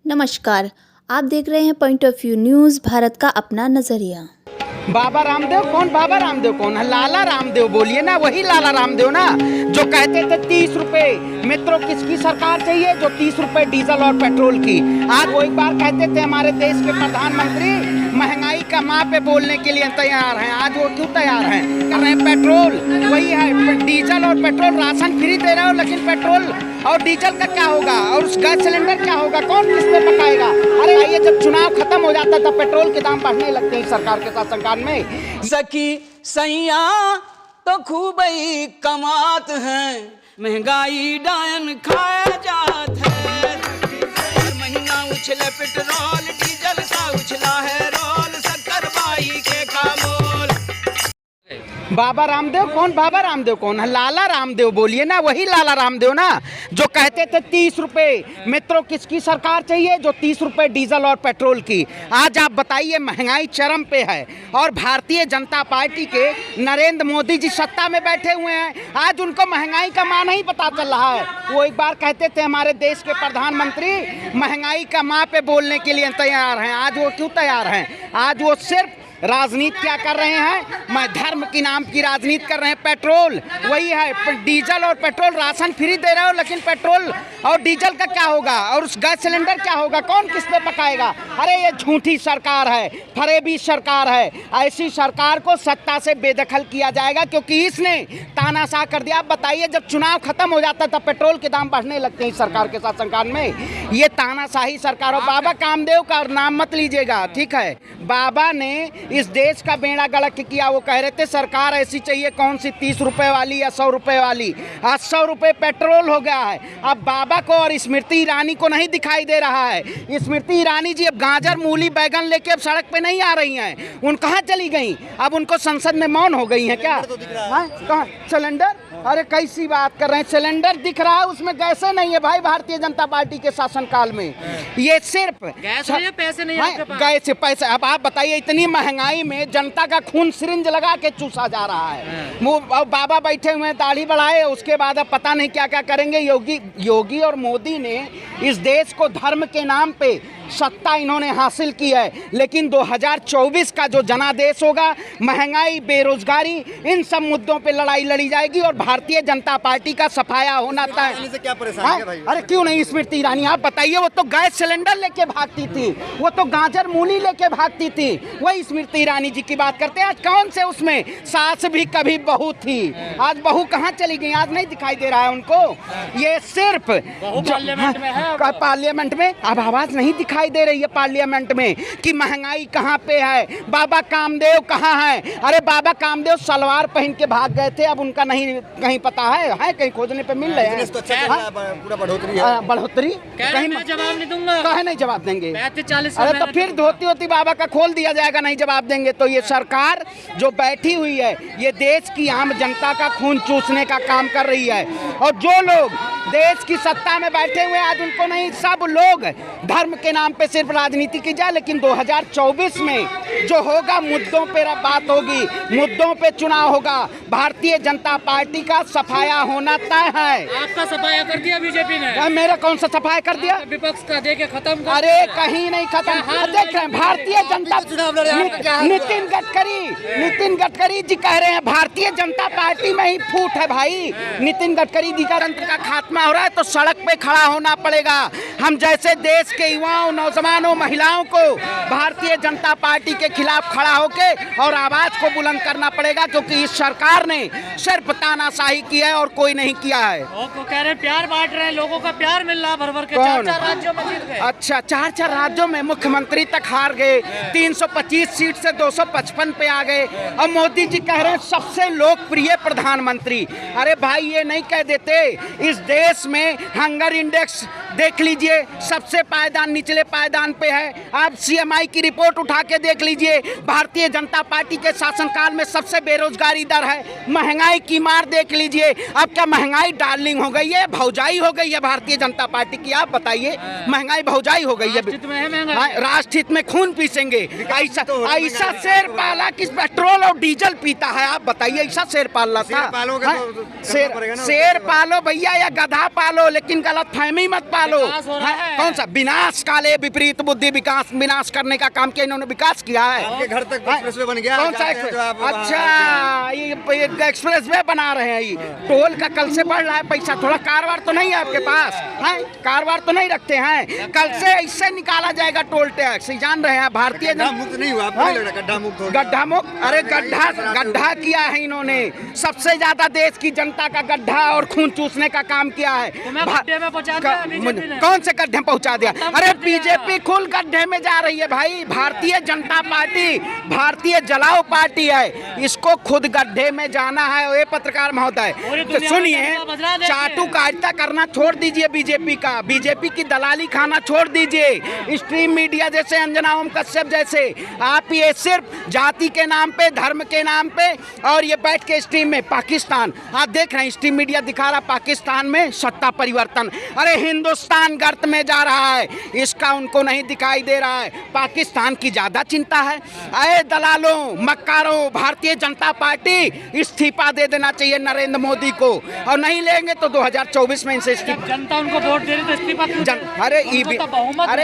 नमस्कार, आप देख रहे हैं point of view news, Bharat का अपना नजरिया। बाबा रामदेव कौन? बाबा रामदेव कौन है? लाला रामदेव बोलिए ना, वही लाला रामदेव ना जो कहते थे 30 रुपए। मित्रों, किसकी सरकार चाहिए जो 30 रुपए डीजल और पेट्रोल की? आज वो एक बार कहते थे हमारे देश के प्रधानमंत्री महंगाई का माँ पे बोलने के लिए तैयार हैं। आज वो क्यों तैयार हैं? कर रहे हैं पेट्रोल, वही है डीजल और पेट्रोल। राशन फ्री दे रहे हो, लेकिन पेट्रोल और डीजल का क्या होगा? और उस गैस सिलेंडर क्या होगा? कौन किस पे पकाएगा? अरे आइए, जब चुनाव खत्म हो जाता है तब पेट्रोल के दाम बढ़ने लगते हैं सरकार के शासनकाल में। सखी सैया तो खूब ही कमात है, महंगाई डायन खाया जात है। हर महीना उछले पेट्रोल, डीजल का उछला है रोल, शक्कर बाई के कामोल। बाबा रामदेव कौन? बाबा रामदेव कौन है? लाला रामदेव बोलिए ना, वही लाला रामदेव ना जो कहते थे 30 रुपए। मित्रों, किसकी सरकार चाहिए जो 30 रुपए डीजल और पेट्रोल की? आज आप बताइए, महंगाई चरम पे है और भारतीय जनता पार्टी के नरेंद्र मोदी जी सत्ता में बैठे हुए हैं। आज उनको महंगाई का मान नहीं पता चल रहा है। वो एक बार कहते थे हमारे देश के प्रधानमंत्री महंगाई का माँ पे बोलने के लिए तैयार हैं। आज वो क्यों तैयार हैं? आज वो सिर्फ राजनीति क्या कर रहे हैं? मैं धर्म के नाम की राजनीति कर रहे हैं। पेट्रोल वही है डीजल और पेट्रोल। राशन फ्री दे रहे हो, लेकिन पेट्रोल और डीजल का क्या होगा? और उस गैस सिलेंडर क्या होगा? कौन किस पे पकाएगा? अरे ये झूठी सरकार है, फरेबी सरकार है। ऐसी सरकार को सत्ता से बेदखल किया जाएगा, क्योंकि इसने तानाशाह कर दिया। आप बताइए, जब चुनाव खत्म हो जाता तब पेट्रोल के दाम बढ़ने लगते हैं सरकार के शासनकाल में। ये तानाशाही सरकार। और बाबा कामदेव का नाम मत लीजिएगा, ठीक है? बाबा ने इस देश का बेड़ा गर्क किया। वो कह रहे थे सरकार ऐसी चाहिए, कौन सी 30 रुपए वाली या 100 रुपए वाली। आज 100 रुपए पेट्रोल हो गया है। अब बाबा को और स्मृति ईरानी को नहीं दिखाई दे रहा है। स्मृति ईरानी जी अब गाजर, मूली, बैगन लेके अब सड़क पे नहीं आ रही हैं। उन कहाँ चली गई? अब उनको संसद में मौन हो गई है क्या? कहाँ सिलेंडर? अरे कैसी बात कर रहे हैं? सिलेंडर दिख रहा है, उसमें गैसे नहीं है भाई। भारतीय जनता पार्टी के शासनकाल में ये सिर्फ गैस है, पैसे नहीं आपके पास। गैस पैसे। अब आप बताइए, इतनी महंगाई में जनता का खून सिरिंज लगा के चूसा जा रहा है। अब बाबा बैठे हुए हैं, दाढ़ी बढ़ाए, उसके बाद अब पता नहीं क्या क्या करेंगे। योगी और मोदी ने इस देश को धर्म के नाम पे सत्ता इन्होंने हासिल की है, लेकिन 2024 का जो जनादेश होगा, महंगाई, बेरोजगारी, इन सब मुद्दों पे लड़ाई लड़ी जाएगी और भारतीय जनता पार्टी का सफाया होना तय। क्या परेशानी है भाई? अरे क्यों नहीं? स्मृति ईरानी आप बताइए, वो तो गैस सिलेंडर लेके भागती थी, वो तो गाजर मूली लेके भागती थी। वही स्मृति ईरानी जी की बात करते हैं। आज कौन से उसमें सास भी कभी बहू थी? आज बहू कहाँ चली गई? आज नहीं दिखाई दे रहा है उनको। ये सिर्फ पार्लियामेंट में अब आवाज नहीं दिखाई दे रही है पार्लियामेंट में कि महंगाई कहाँ पे है, बाबा कामदेव कहाँ है। अरे बाबा कामदेव सलवार पहन के भाग गए थे, अब उनका नहीं कहीं पता है कहीं खोजने पे मिल रहे हैं। तो अच्छा पूरा बढ़ोतरी है। बढ़ोतरी कहीं मैं जवाब नहीं दूंगा। कहे नहीं जवाब देंगे? 40 अरे तो फिर धोती होती बाबा का खोल दिया जाएगा, नहीं जवाब देंगे तो। ये सरकार जो बैठी हुई है, ये देश की आम जनता का खून चूसने का काम कर रही है। और जो लोग देश की सत्ता में बैठे हुए आज उनको नहीं, सब लोग धर्म के नाम पे सिर्फ राजनीति की जाए, लेकिन 2024 में जो होगा मुद्दों पे बात होगी, मुद्दों पे चुनाव होगा। भारतीय जनता पार्टी का सफाया होना तय है। आपका सफाया कर दिया बीजेपी ने। मेरा कौन सा सफाया कर दिया? विपक्ष का दे के खत्म कर। अरे कहीं नहीं खत्म। देख रहे हैं भारतीय जनता, नितिन गडकरी जी कह रहे हैं भारतीय जनता पार्टी में ही फूट है भाई। नितिन गडकरी जी का तंत्र का खात्मा हो रहा है तो सड़क पे खड़ा होना पड़ेगा। हम जैसे देश के युवाओं, नौजवानों, महिलाओं को भारतीय जनता पार्टी के खिलाफ खड़ा होके और आवाज को बुलंद करना पड़ेगा, क्योंकि इस सरकार ने सिर्फ तानाशाही की है और कोई नहीं किया है। कह रहे प्यार बांट रहे हैं, लोगों का प्यार मिल रहा भर भर के। 4 राज्यों में जीत गए। अच्छा, 4 राज्यों में मुख्यमंत्री तक हार गए। 325 सीट से 255 पे आ गए। अब मोदी जी कह रहे हैं सबसे लोकप्रिय प्रधानमंत्री। अरे भाई, ये नहीं कह देते? इस देश में हंगर इंडेक्स देख लीजिए, सबसे पायदान निचले पायदान पे है। आप सीएमआई की रिपोर्ट उठा के देख लीजिए, भारतीय जनता पार्टी के शासनकाल में सबसे बेरोजगारी दर है। महंगाई की मार देख लीजिए। अब क्या महंगाई डार्लिंग हो गई है, भौजाई हो गई है भारतीय जनता पार्टी की? आप बताइए, महंगाई भौजाई हो गई है। राष्ट्रहित में खून पीसेंगे। ऐसा शेर पाला किस पेट्रोल और डीजल पीता है? आप बताइए, ऐसा शेर पालना था? शेर पालो भैया या गधा पालो, लेकिन गलत फहमी मत पालो। कौन सा विनाश काले ये विपरीत बुद्धि विकास विनाश करने का काम किया। इन्होंने विकास किया है। आपके घर तक एक्सप्रेसवे बन गया। कौन सा एक्सप्रेस? अच्छा, ये एक्सप्रेस वे बना रहे हैं। ये टोल का कल से बढ़ रहा है पैसा। थोड़ा कारोबार तो नहीं है आपके पास? है कारोबार तो नहीं रखते हैं? कल से इससे निकाला जाएगा टोल टैक्स। जान रहे हैं भारतीय गड्ढा मुक्त नहीं हुआ, आपको नहीं लग रहा गड्ढा मुक्त हो गया? गड्ढा मुक्त? अरे गड्ढा किया है इन्होंने। सबसे ज्यादा देश की जनता का गड्ढा और खून चूसने का काम किया है। गड्ढे में पहुंचा दिया बीजेपी ने। कौन से गड्ढे में पहुंचा दिया? अरे बीजेपी खुल गड्ढे में जा रही है भाई। भारतीय जनता पार्टी भारतीय जलाओ पार्टी है, इसको खुद गड्ढे में जाना है। ये पत्रकार महोदय सुनिए, चाटुकारिता करना छोड़ दीजिए बीजेपी का। बीजेपी की दलाली खाना छोड़ दीजिए। स्ट्रीम मीडिया जैसे अंजना ओम कश्यप जैसे आप ये सिर्फ जाति के नाम पे, धर्म के नाम पे, और ये बैठ के स्ट्रीम में पाकिस्तान, आप देख रहे हैं स्ट्रीम मीडिया दिखा रहा पाकिस्तान में सत्ता परिवर्तन। अरे हिंदुस्तान गर्त में जा रहा है, इसका उनको नहीं दिखाई दे रहा है। पाकिस्तान की ज्यादा चिंता है। अरे दलालों, मक्कारों, भारतीय जनता पार्टी इस्तीफा दे देना चाहिए नरेंद्र मोदी को, और नहीं लेंगे तो 2024 में इनसे इस्तीफा। जनता उनको वोट दे रही तो इस्तीफा क्यों? अरे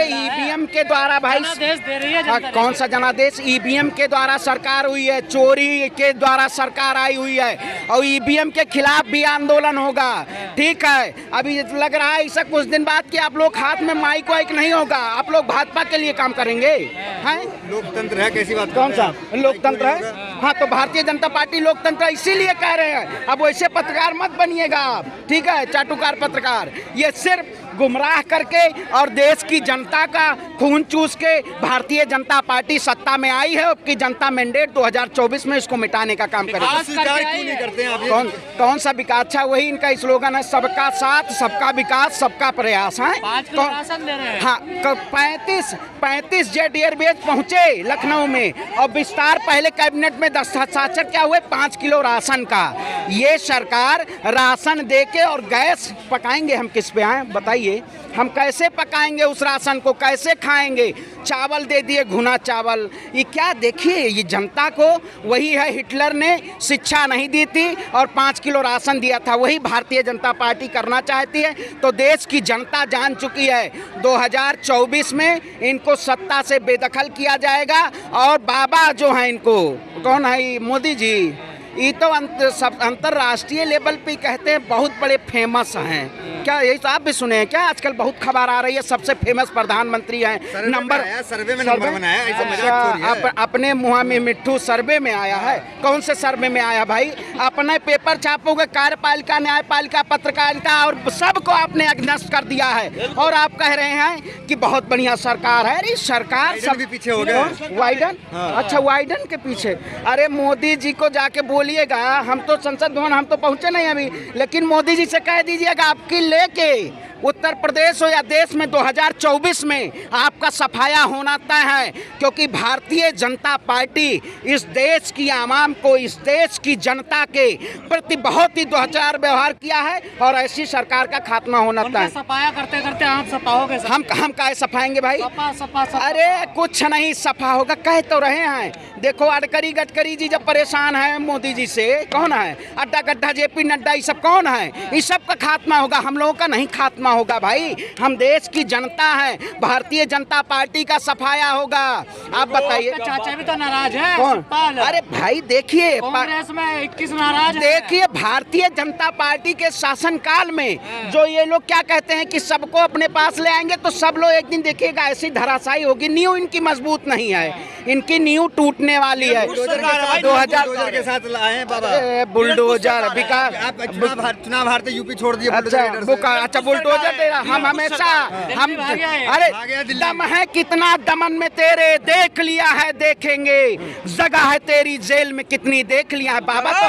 ईवीएम के द्वारा भाई जनादेश दे रही है जनता। कौन सा जनादेश? ईवीएम के द्वारा सरकार हुई है, चोरी के द्वारा सरकार आई हुई है, और ईवीएम के खिलाफ भी आंदोलन होगा। ठीक है, अभी लग रहा है ऐसा कुछ दिन बाद कि आप लोग हाथ में माइक वाइक नहीं होगा, आप लोग भाजपा के लिए काम करेंगे। हैं? लोकतंत्र है, कैसी बात? कौन सा लोकतंत्र है? हाँ, तो भारतीय जनता पार्टी लोकतंत्र इसीलिए कह रहे हैं। अब वैसे पत्रकार मत बनिएगा आप, ठीक है? चाटुकार पत्रकार, ये सिर्फ गुमराह करके और देश की जनता का खून चूस के भारतीय जनता पार्टी सत्ता में आई है। आपकी जनता मैंडेट 2024 में इसको मिटाने का काम करेगी। स्वीकार क्यों नहीं करते हैं आप? कौन सा विकास? अच्छा, वही इनका स्लोगन है, सबका साथ, सबका विकास, सबका प्रयास है। हाँ, 35 जेट एयरबेस पहुंचे लखनऊ में, और विस्तार पहले कैबिनेट में हस्ताक्षर क्या हुए 5 किलो राशन का। ये सरकार राशन दे के, और गैस पकाएंगे हम किस पे हैं बताइए? हम कैसे पकाएंगे उस राशन को, कैसे खाएंगे? चावल दे दिए, घुना चावल। ये क्या? देखिए, ये जनता को वही है, हिटलर ने शिक्षा नहीं दी थी और 5 किलो राशन दिया था, वही भारतीय जनता पार्टी करना चाहती है। तो देश की जनता जान चुकी है 2024 में इनको सत्ता से बेदखल किया जाएगा। और बाबा जो है, इनको कौन है? मोदी जी। ये तो अंतर्राष्ट्रीय लेवल पे कहते हैं बहुत बड़े फेमस हैं। क्या यही तो आप भी सुने हैं क्या? आजकल बहुत खबर आ रही है, सबसे फेमस प्रधानमंत्री हैं। सर्वे में नंबर बनाया, ऐसा मजाक थोड़ी है। अपने मुँह में मिट्ठू सर्वे में आया है। कौन से सर्वे में आया भाई? अपने पेपर छापोगे, कार्यपालिका, न्यायपालिका, पत्रकारिता और सबको आपने नष्ट कर दिया है, और आप कह रहे हैं कि बहुत बढ़िया सरकार है। अरे सरकार सब भी पीछे हो गया। वाइडन? अच्छा, वाइडन के पीछे। अरे मोदी जी को जाके बोलिएगा, हम तो संसद भवन हम तो पहुंचे नहीं अभी, लेकिन मोदी जी से कह दीजिएगा आपकी लेके उत्तर प्रदेश हो या देश में 2024 में आपका सफाया होना तय है। क्योंकि भारतीय जनता पार्टी इस देश की आवाम को, इस देश की जनता के प्रति बहुत ही दुराचार व्यवहार किया है, और ऐसी सरकार का खात्मा होना तय है। सफाया करते करते आप सफाओगे? हम काहे सफाएंगे भाई? सपा। अरे कुछ नहीं सफा होगा, कह तो रहे हैं। देखो गडकरी जी जब परेशान है मोदी जी से, कौन है? अड्डा गड्ढा जेपी नड्डा, ये सब कौन है? इस सब का खात्मा होगा, हम लोगों का नहीं खात्मा होगा भाई। हम देश की जनता है, भारतीय जनता पार्टी का सफाया होगा। आप बताइए। चाचा भी तो नाराज है। कौन? अरे भाई देखिए, कांग्रेस में 21 नाराज है। देखिए, भारतीय जनता पार्टी के शासनकाल में जो ये लोग क्या कहते हैं कि सबको अपने पास ले आएंगे, तो सब लोग एक दिन देखिएगा ऐसी धराशायी होगी। नींव इनकी मजबूत नहीं है, इनकी नींव टूटने वाली है। 2000 के साथ लाए हैं बाबा बुलडोजर विकास। चुनाव हारते यूपी छोड़ दिया। अच्छा बुलडोजर तेरा, हम हमेशा हम अरे दम है कितना दमन में तेरे, देख लिया है देखेंगे, जगह है तेरी जेल में कितनी, देख लिया है। बाबा तो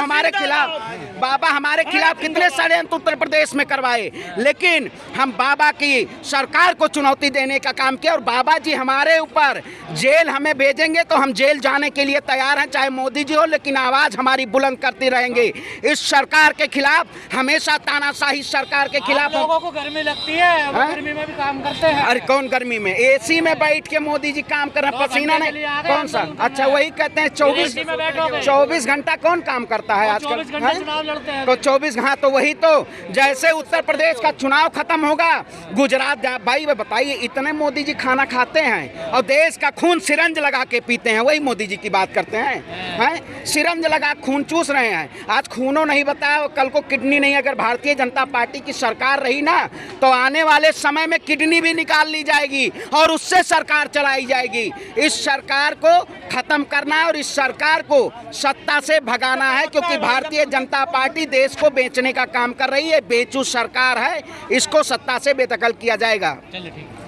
हमारे खिलाफ कितने षड्यंत्र उत्तर प्रदेश में करवाए, लेकिन हम बाबा की सरकार को चुनौती देने का काम किया। और बाबा जी हमारे ऊपर जेल हमें भेजेंगे तो हम जेल जाने के लिए तैयार हैं, चाहे मोदी जी हो, लेकिन आवाज हमारी बुलंद करती रहेंगे इस सरकार के खिलाफ, हमेशा तानाशाही सरकार के खिलाफ। लोगों को गर्मी लगती है, गर्मी में भी काम करते हैं। अरे कौन गर्मी में? एसी में बैठ के मोदी जी काम कर रहे हैं, पसीना नहीं। कौन सा? अच्छा, वही कहते हैं 24 घंटा कौन काम करता है आजकल? 24 घंटे चुनाव लड़ते हैं तो 24, हाँ तो वही तो, जैसे उत्तर प्रदेश का चुनाव खत्म होगा, गुजरात भाई बताइए, इतने मोदी जी खाना खाते हैं और देश का खून सिरंज लगा के पीते हैं, वही मोदी जी की बात करते हैं सिरंज लगा खून चूस रहे हैं। आज खूनो नहीं बताया, कल को किडनी नहीं। अगर भारतीय जनता पार्टी की सरकार रही ना, तो आने वाले समय में किडनी भी निकाल ली जाएगी और उससे सरकार चलाई जाएगी। इस सरकार को खत्म करना है और इस सरकार को सत्ता से भगाना है, क्योंकि भारतीय जनता पार्टी देश को बेचने का काम कर रही है। बेचू सरकार है, इसको सत्ता से बेदखल किया जाएगा। चलिए ठीक है।